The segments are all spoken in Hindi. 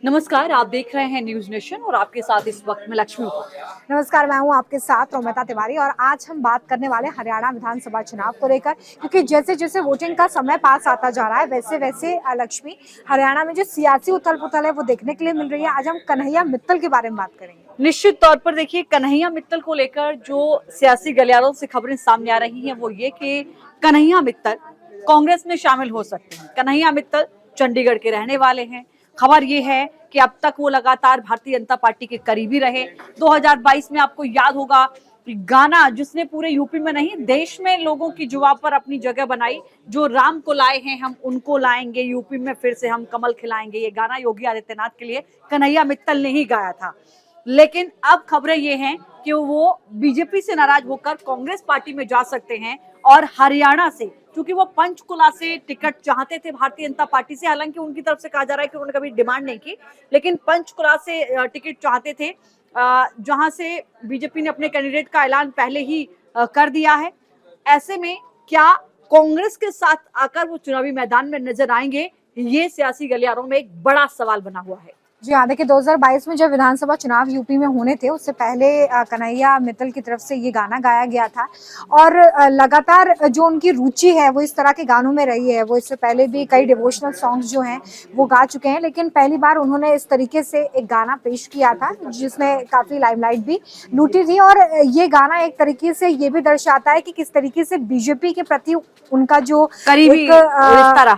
नमस्कार, आप देख रहे हैं न्यूज नेशन और आपके साथ इस वक्त में लक्ष्मी उपाध्याय। नमस्कार, मैं हूं आपके साथ रोमिता तिवारी और आज हम बात करने वाले हरियाणा विधानसभा चुनाव को लेकर, क्योंकि जैसे जैसे वोटिंग का समय पास आता जा रहा है वैसे वैसे लक्ष्मी हरियाणा में जो सियासी उथल पुथल है वो देखने के लिए मिल रही है। आज हम कन्हैया मित्तल के बारे में बात करेंगे। निश्चित तौर पर देखिए, कन्हैया मित्तल को लेकर जो सियासी गलियारों से खबरें सामने आ रही हैं वो ये कि कन्हैया मित्तल कांग्रेस में शामिल हो सकते हैं। कन्हैया मित्तल चंडीगढ़ के रहने वाले हैं। खबर ये है कि अब तक वो लगातार भारतीय जनता पार्टी के करीबी रहे। 2022 में आपको याद होगा गाना जिसने पूरे यूपी में नहीं देश में लोगों की जुबान पर अपनी जगह बनाई, जो राम को लाए हैं हम उनको लाएंगे, यूपी में फिर से हम कमल खिलाएंगे, ये गाना योगी आदित्यनाथ के लिए कन्हैया मित्तल ने ही गाया था। लेकिन अब खबरें ये हैं कि वो बीजेपी से नाराज होकर कांग्रेस पार्टी में जा सकते हैं और हरियाणा से, क्योंकि वो पंचकुला से टिकट चाहते थे भारतीय जनता पार्टी से, हालांकि उनकी तरफ से कहा जा रहा है कि उन्होंने कभी डिमांड नहीं की, लेकिन पंचकुला से टिकट चाहते थे, जहां से बीजेपी ने अपने कैंडिडेट का ऐलान पहले ही कर दिया है। ऐसे में क्या कांग्रेस के साथ आकर वो चुनावी मैदान में नजर आएंगे, ये सियासी गलियारों में एक बड़ा सवाल बना हुआ है। जी हाँ, देखिए 2022 में जब विधानसभा चुनाव यूपी में होने थे उससे पहले कन्हैया मित्तल की तरफ से ये गाना गाया गया था और लगातार जो उनकी रुचि है वो इस तरह के गानों में रही है। वो इससे पहले भी कई डिवोशनल सॉन्ग्स जो हैं वो गा चुके हैं, लेकिन पहली बार उन्होंने इस तरीके से एक गाना पेश किया था जिसने काफ़ी लाइमलाइट भी लूटी थी। और ये गाना एक तरीके से ये भी दर्शाता है कि किस तरीके से बीजेपी के प्रति उनका जो करीबी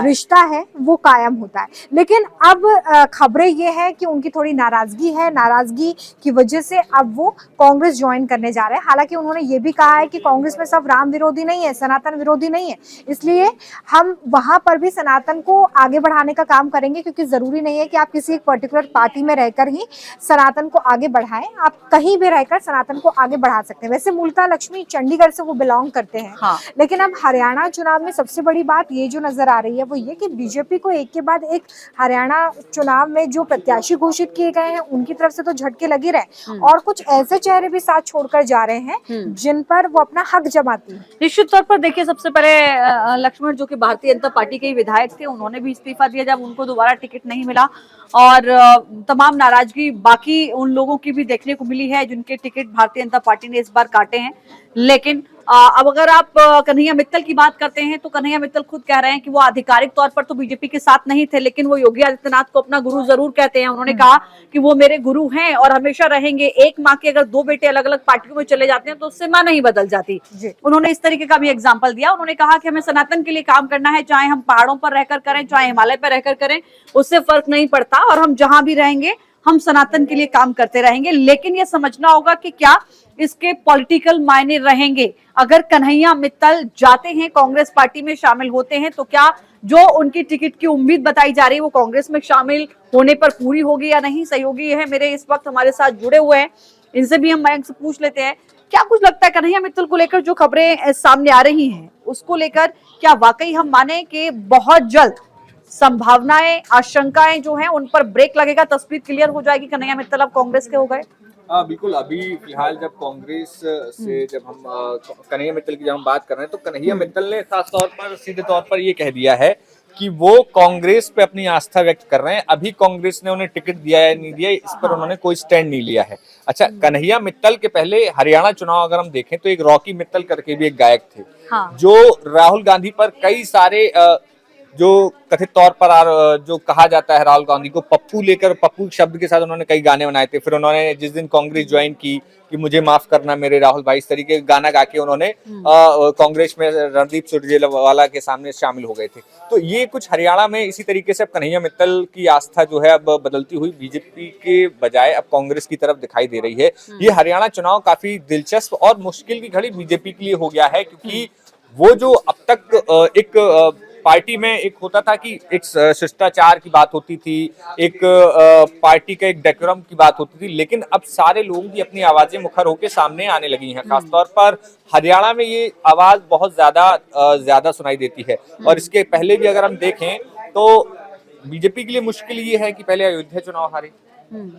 रिश्ता है वो कायम होता है। लेकिन अब खबरें ये है कि उनकी थोड़ी नाराजगी है, नाराजगी की वजह से अब वो कांग्रेस ज्वाइन करने जा रहे हैं। हालांकि उन्होंने ये भी कहा है कि कांग्रेस में सब राम विरोधी नहीं है, सनातन विरोधी नहीं है, इसलिए हम वहां पर भी सनातन को आगे बढ़ाने का काम करेंगे, क्योंकि जरूरी नहीं है कि आप किसी एक पर्टिकुलर पार्टी में रहकर ही सनातन को आगे बढ़ाएं, आप कहीं भी रहकर सनातन को आगे बढ़ा सकते हैं। वैसे मूलतः लक्ष्मी चंडीगढ़ से वो बिलोंग करते हैं। हाँ। लेकिन अब हरियाणा चुनाव में सबसे बड़ी बात ये जो नजर आ रही है वो ये कि बीजेपी को एक के बाद एक हरियाणा चुनाव में जो प्रत्याशी घोषित किए गए हैं उनकी तरफ से तो झटके लगे रहे और कुछ ऐसे चेहरे भी साथ छोड़कर जा रहे हैं जिन पर वो अपना हक जमाती है। निश्चित तौर पर देखिए, सबसे पहले लक्ष्मण जो कि भारतीय जनता पार्टी के ही विधायक थे, उन्होंने भी इस्तीफा दिया जब उनको दोबारा टिकट नहीं मिला और तमाम नाराजगी बाकी उन लोगों की भी देखने को मिली है जिनके टिकट भारतीय जनता पार्टी ने इस बार काटे हैं। लेकिन अब अगर आप कन्हैया मित्तल की बात करते हैं तो कन्हैया मित्तल खुद कह रहे हैं कि वो आधिकारिक तौर पर तो बीजेपी के साथ नहीं थे, लेकिन वो योगी आदित्यनाथ को अपना गुरु जरूर कहते हैं। उन्होंने कहा कि वो मेरे गुरु हैं और हमेशा रहेंगे। एक माँ के अगर दो बेटे अलग अलग पार्टियों में चले जाते हैं तो उससे माँ नहीं बदल जाती। उन्होंने इस तरीके का भी एग्जाम्पल दिया। उन्होंने कहा कि हमें सनातन के लिए काम करना है, चाहे हम पहाड़ों पर रहकर करें, चाहे हिमालय पर रहकर करें, उससे फर्क नहीं पड़ता और हम जहां भी रहेंगे हम सनातन के लिए काम करते रहेंगे। लेकिन ये समझना होगा कि क्या इसके पॉलिटिकल मायने रहेंगे। अगर कन्हैया मित्तल जाते हैं कांग्रेस पार्टी में शामिल होते हैं तो क्या जो उनकी टिकट की उम्मीद बताई जा रही है वो कांग्रेस में शामिल होने पर पूरी होगी या नहीं। सहयोगी है मेरे इस वक्त हमारे साथ जुड़े हुए हैं, इनसे भी हम मयंक से पूछ लेते हैं। क्या कुछ लगता है कन्हैया मित्तल को लेकर जो खबरें सामने आ रही हैं उसको लेकर, क्या वाकई हम माने कि बहुत जल्द संभावनाएं आशंकाएं जो हैं उन पर ब्रेक लगेगा, तस्वीर क्लियर हो जाएगी, कन्हैया मित्तल अब कांग्रेस के हो गए? बिल्कुल। अभी फिलहाल जब कांग्रेस से जब हम कन्हैया मित्तल की जब हम बात कर रहे हैं तो कन्हैया मित्तल ने खास तौर पर सीधे तौर पर ये कह दिया है कि वो कांग्रेस पे अपनी आस्था व्यक्त कर रहे हैं। अभी कांग्रेस ने उन्हें टिकट दिया या नहीं दिया इस पर उन्होंने कोई स्टैंड नहीं लिया है। अच्छा, कन्हैया मित्तल के पहले हरियाणा चुनाव अगर हम देखें तो एक रॉकी मित्तल करके भी एक गायक थे। हाँ। जो राहुल गांधी पर कई सारे जो कथित तौर पर जो कहा जाता है राहुल गांधी को पप्पू लेकर, पप्पू शब्द के साथ उन्होंने कई गाने बनाए थे। फिर उन्होंने जिस दिन कांग्रेस ज्वाइन की कि मुझे माफ करना मेरे राहुल भाई, इस तरीके का गाना गा के उन्होंने कांग्रेस में रणदीप सुरजेवाला के सामने शामिल हो गए थे। तो ये कुछ हरियाणा में इसी तरीके से अब कन्हैया मित्तल की आस्था जो है अब बदलती हुई बीजेपी के बजाय अब कांग्रेस की तरफ दिखाई दे रही है। ये हरियाणा चुनाव काफी दिलचस्प और मुश्किल की घड़ी बीजेपी के लिए हो गया है, क्योंकि वो जो अब तक एक पार्टी में एक होता था कि एक शिष्टाचार की बात होती थी, एक पार्टी का एक डेकोरम की बात होती थी, लेकिन अब सारे लोगों की अपनी आवाजें मुखर होकर सामने आने लगी हैं। खासतौर पर हरियाणा में ये आवाज बहुत ज्यादा सुनाई देती है। और इसके पहले भी अगर हम देखें तो बीजेपी के लिए मुश्किल ये है कि पहले अयोध्या चुनाव हारे,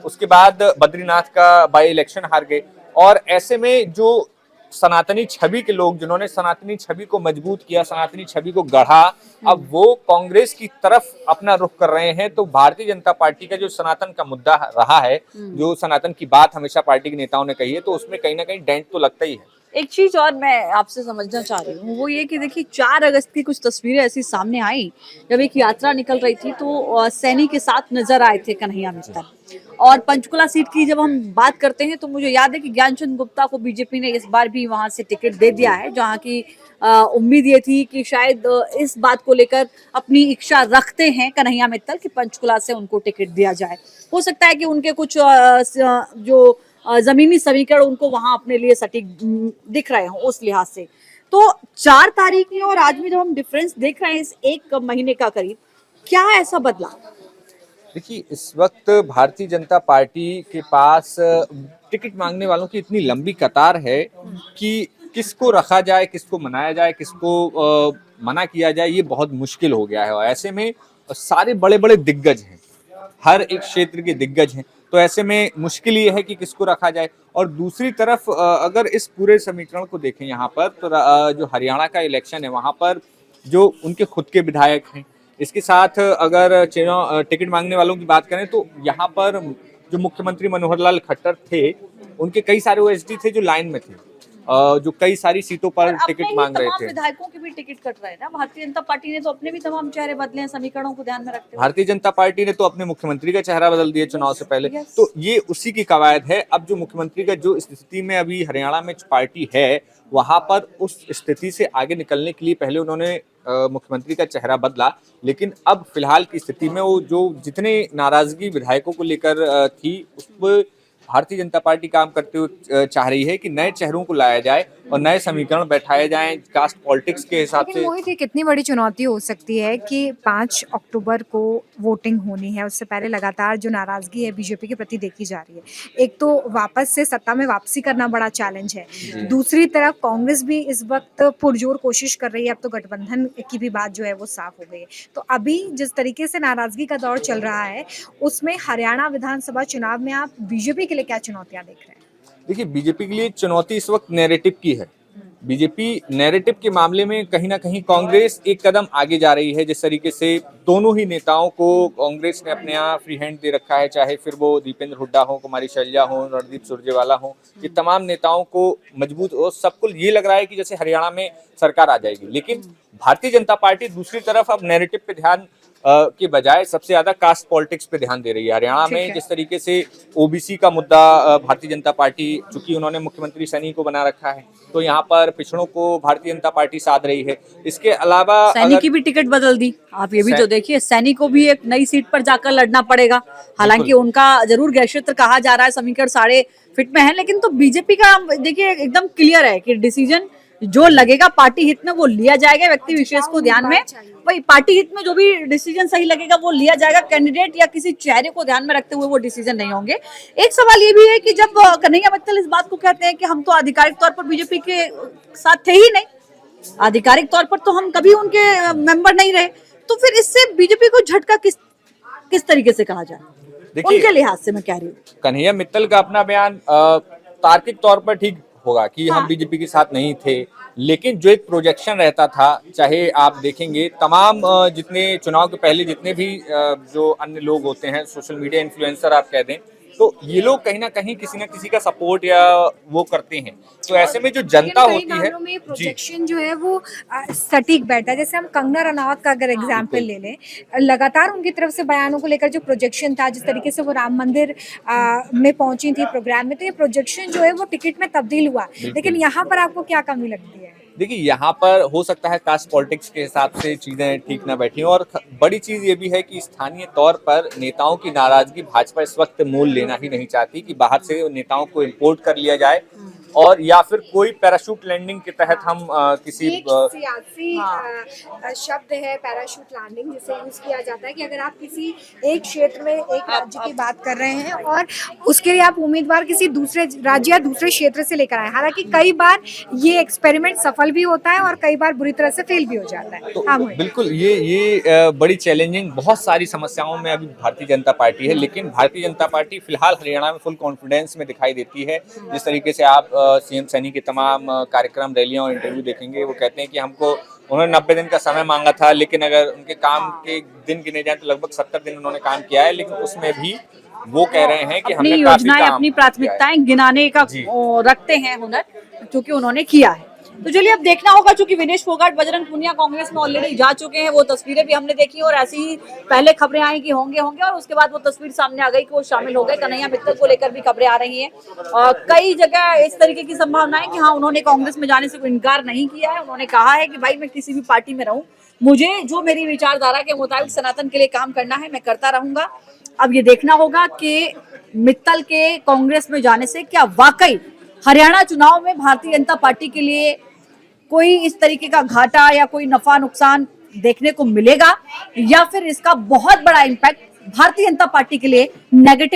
उसके बाद बद्रीनाथ का बाई इलेक्शन हार गए, और ऐसे में जो सनातनी छवि के लोग जिन्होंने सनातनी छवि को मजबूत किया, सनातनी छवि को गढ़ा, अब वो कांग्रेस की तरफ अपना रुख कर रहे हैं। तो भारतीय जनता पार्टी का जो सनातन का मुद्दा रहा है, जो सनातन की बात हमेशा पार्टी के नेताओं ने कही है, तो उसमें कहीं ना कहीं डेंट तो लगता ही है। एक चीज और मैं आपसे समझना चाह रही हूँ, वो ये कि देखिए 4 अगस्त की कुछ तस्वीरें ऐसी सामने आई जब एक यात्रा निकल रही थी, तो सैनी के साथ नजर आए थे कन्हैया मित्तल। और पंचकुला सीट की जब हम बात करते हैं तो मुझे याद है कि ज्ञानचंद गुप्ता को बीजेपी ने इस बार भी वहां से टिकट दे दिया है, जहां की उम्मीद ये थी कि शायद इस बात को लेकर अपनी इच्छा रखते हैं कन्हैया मित्तल कि पंचकुला से उनको टिकट दिया जाए। हो सकता है कि उनके कुछ जो जमीनी समीकरण उनको वहां अपने लिए सटीक दिख रहे हो उस लिहाज से। तो 4 तारीख में और आज में जब हम डिफरेंस देख रहे हैं इस 1 महीने का करीब, क्या ऐसा बदला? देखिए, इस वक्त भारतीय जनता पार्टी के पास टिकट मांगने वालों की इतनी लंबी कतार है कि किसको रखा जाए, किसको मनाया जाए, किसको मना किया जाए, ये बहुत मुश्किल हो गया है। और ऐसे में सारे बड़े बड़े दिग्गज हैं, हर एक क्षेत्र के दिग्गज हैं, तो ऐसे में मुश्किल ये है कि किसको रखा जाए। और दूसरी तरफ अगर इस पूरे समीकरण को देखें यहाँ पर, तो जो हरियाणा का इलेक्शन है वहाँ पर जो उनके खुद के विधायक हैं, इसके साथ अगर टिकट मांगने वालों की बात करें तो यहाँ पर जो मुख्यमंत्री मनोहर लाल खट्टर थे, उनके कई सारे ओएसडी थे जो लाइन में थे, जो कई सारी सीटों पर टिकट मांग रहे थे। विधायकों के भी टिकट कट रहे हैं ना। भारतीय जनता पार्टी ने तो अपने भी तमाम चेहरे बदले हैं समीकरणों को ध्यान में रखते हुए। भारतीय जनता पार्टी ने तो अपने मुख्यमंत्री का चेहरा बदल दिया चुनाव से पहले। तो ये उसी की कवायद है। अब जो मुख्यमंत्री का जो स्थिति में अभी हरियाणा में पार्टी है, वहां पर उस स्थिति से आगे निकलने के लिए पहले उन्होंने मुख्यमंत्री का चेहरा बदला, लेकिन अब फिलहाल की स्थिति में वो जो जितने नाराजगी विधायकों को लेकर थी, उस पर भारतीय जनता पार्टी काम करते हुए चाह रही है कि नए चेहरों को लाया जाए और नए समीकरण बैठाए जाएं कास्ट पॉलिटिक्स के हिसाब लेकिन से। मोहित, ये कितनी बड़ी चुनौती हो सकती है कि 5 अक्टूबर को वोटिंग होनी है, उससे पहले लगातार जो नाराजगी है बीजेपी के प्रति देखी जा रही है। एक तो वापस से सत्ता में वापसी करना बड़ा चैलेंज है, दूसरी तरफ कांग्रेस भी इस वक्त पुरजोर कोशिश कर रही है। अब तो गठबंधन की भी बात जो है वो साफ हो गई है। तो अभी जिस तरीके से नाराजगी का दौर चल रहा है, उसमें हरियाणा विधानसभा चुनाव में आप बीजेपी के लिए क्या चुनौतियां देख रहे हैं? देखिए, बीजेपी के लिए चुनौती इस वक्त नैरेटिव की है। बीजेपी नैरेटिव के मामले में कहीं ना कहीं कांग्रेस एक कदम आगे जा रही है। जिस तरीके से दोनों ही नेताओं को कांग्रेस ने अपने यहाँ फ्री हैंड दे रखा है, चाहे फिर वो दीपेंद्र हुड्डा हो, कुमारी शैलजा हो, रणदीप सुरजेवाला हो, ये तमाम नेताओं को मजबूत और सबको ये लग रहा है कि जैसे हरियाणा में सरकार आ जाएगी। लेकिन भारतीय जनता पार्टी दूसरी तरफ अब नैरेटिव पे ध्यान के बजाय सबसे ज्यादा कास्ट पॉलिटिक्स पे ध्यान दे रही है। हरियाणा में जिस तरीके से ओबीसी का मुद्दा भारतीय जनता पार्टी, चूंकि उन्होंने मुख्यमंत्री सैनी को बना रखा है, तो यहाँ पर पिछड़ों को भारतीय जनता पार्टी साध रही है। इसके अलावा सैनी की भी टिकट बदल दी। आप ये भी तो देखिए, सैनी को भी एक नई सीट पर जाकर लड़ना पड़ेगा। हालांकि उनका जरूर गृह क्षेत्र कहा जा रहा है, समीकरण सारे फिट में है, लेकिन तो बीजेपी का देखिए एकदम क्लियर है कि डिसीजन जो लगेगा पार्टी हित में वो लिया जाएगा। व्यक्ति विशेष को ध्यान में, वही पार्टी हित में जो भी डिसीजन सही लगेगा वो लिया जाएगा। कैंडिडेट या किसी चेहरे को ध्यान में रखते हुए वो डिसीजन नहीं होंगे। एक सवाल ये भी है कि जब कन्हैया मित्तल इस बात को कहते हैं कि हम तो आधिकारिक तौर पर बीजेपी के साथ थे ही नहीं, आधिकारिक तौर पर तो हम कभी उनके मेंबर नहीं रहे, तो फिर इससे बीजेपी को झटका किस तरीके से कहा जाए उनके लिहाज से? मैं कह रही हूँ कन्हैया मित्तल का अपना बयान तार्किक तौर पर ठीक होगा कि हम बीजेपी के साथ नहीं थे, लेकिन जो एक प्रोजेक्शन रहता था, चाहे आप देखेंगे तमाम जितने चुनाव के पहले जितने भी जो अन्य लोग होते हैं, सोशल मीडिया इन्फ्लुएंसर आप कह दें, तो ये लोग कहीं ना कहीं किसी ना किसी का सपोर्ट या वो करते हैं। तो ऐसे में जो जनता होती है, में प्रोजेक्शन जो है वो सटीक बैठता है। जैसे हम कंगना रनौत का अगर एग्जाम्पल ले लें, लगातार उनकी तरफ से बयानों को लेकर जो प्रोजेक्शन था, जिस तरीके से वो राम मंदिर में पहुंची थी प्रोग्राम में, तो ये प्रोजेक्शन जो है वो टिकट में तब्दील हुआ। लेकिन यहाँ पर आपको क्या कमी लगती है? देखिए, यहाँ पर हो सकता है कास्ट पॉलिटिक्स के हिसाब से चीजें ठीक ना बैठी, और बड़ी चीज ये भी है कि स्थानीय तौर पर नेताओं की नाराजगी भाजपा इस वक्त मोल लेना ही नहीं चाहती कि बाहर से नेताओं को इम्पोर्ट कर लिया जाए, और या फिर कोई पैराशूट लैंडिंग के तहत हम किसी सियासी शब्द है पैराशूट लैंडिंग, जिसे यूज किया जाता है कि अगर आप किसी एक क्षेत्र में एक राज्य की बात कर रहे हैं और उसके लिए आप उम्मीदवार किसी दूसरे राज्य या दूसरे क्षेत्र से लेकर आए। हालांकि कई बार ये एक्सपेरिमेंट सफल भी होता है और कई बार बुरी तरह से फेल भी हो जाता है। तो बिल्कुल ये बड़ी चैलेंजिंग, बहुत सारी समस्याओं में अभी भारतीय जनता पार्टी है, लेकिन भारतीय जनता पार्टी फिलहाल हरियाणा में फुल कॉन्फिडेंस में दिखाई देती है। जिस तरीके से आप सीएम सैनी के तमाम कार्यक्रम, रैलियां और इंटरव्यू देखेंगे, वो कहते हैं कि हमको उन्होंने 90 दिन का समय मांगा था, लेकिन अगर उनके काम के दिन गिने जाए तो लगभग 70 दिन उन्होंने काम किया है, लेकिन उसमें भी वो कह रहे हैं कि अपनी हमने काफी योजनाएं, काम अपनी किया है। प्राथमिकताएं गिनाने का जी। रखते हैं हुनर, क्योंकि उन्होंने किया है। तो चलिए अब देखना होगा, चूंकि विनेश फोगाट, बजरंग पुनिया कांग्रेस में ऑलरेडी जा चुके हैं, वो तस्वीरें भी हमने देखी और ऐसी ही पहले खबरें आई कि होंगे और उसके बाद वो तस्वीर सामने आ गई कि वो शामिल हो गए। कन्हैया मित्तल को लेकर भी खबरें आ रही हैं और कई जगह इस तरीके की संभावनाएं कि हाँ, उन्होंने कांग्रेस में जाने से कोई इनकार नहीं किया है। उन्होंने कहा है कि भाई मैं किसी भी पार्टी में रहूं, मुझे जो मेरी विचारधारा के मुताबिक सनातन के लिए काम करना है मैं करता रहूंगा। अब ये देखना होगा कि मित्तल के कांग्रेस में जाने से क्या वाकई हरियाणा चुनाव में भारतीय जनता पार्टी के लिए कोई इस तरीके का घाटा या कोई नफा नुकसान देखने को मिलेगा, या फिर इसका बहुत बड़ा इम्पैक्ट भारतीय जनता पार्टी के लिए नेगेटिव